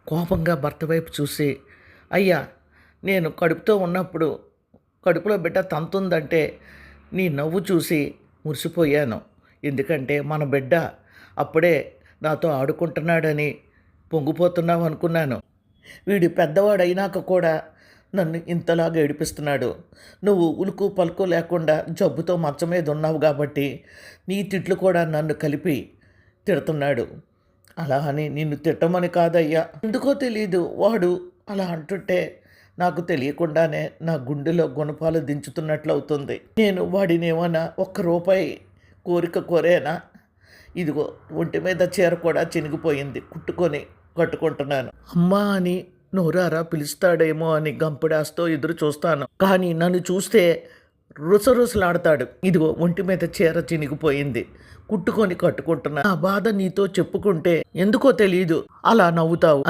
కోపంగా భర్త వైపు చూసి, అయ్యా, నేను కడుపుతో ఉన్నప్పుడు కడుపులో బిడ్డ తంతుందంటే నీ నవ్వు చూసి మురిసిపోయాను. ఎందుకంటే మన బిడ్డ అప్పుడే నాతో ఆడుకుంటున్నాడని పొంగిపోతున్నావు అనుకున్నాను. వీడు పెద్దవాడైనాక కూడా నన్ను ఇంతలాగా ఏడిపిస్తున్నాడు. నువ్వు ఉలుకు పలుకు లేకుండా జబ్బుతో మంచం మీద ఉన్నావు కాబట్టి నీ తిట్లు కూడా నన్ను కలిపి తిడుతున్నాడు. అలా అని నిన్ను తిట్టమని కాదయ్యా. ఎందుకో తెలీదు, వాడు అలా అంటుంటే నాకు తెలియకుండానే నా గుండెలో గుణపాలు దించుతున్నట్లు అవుతుంది. నేను వాడిని ఏమన్నా ₹1 కోరిక కోరేనా? ఇదిగో ఒంటి మీద చీర కూడా చినిగిపోయింది, కుట్టుకొని కట్టుకుంటున్నాను. అమ్మా అని నోరారా పిలుస్తాడేమో అని గంపుడాస్తో ఎదురు చూస్తాను. కానీ నన్ను చూస్తే రుసరుసలాడతాడు. ఇదిగో ఒంటి మీద చీర చినిగిపోయింది, కుట్టుకొని కట్టుకుంటున్నా. ఆ బాధ నీతో చెప్పుకుంటే ఎందుకో తెలీదు అలా నవ్వుతావు.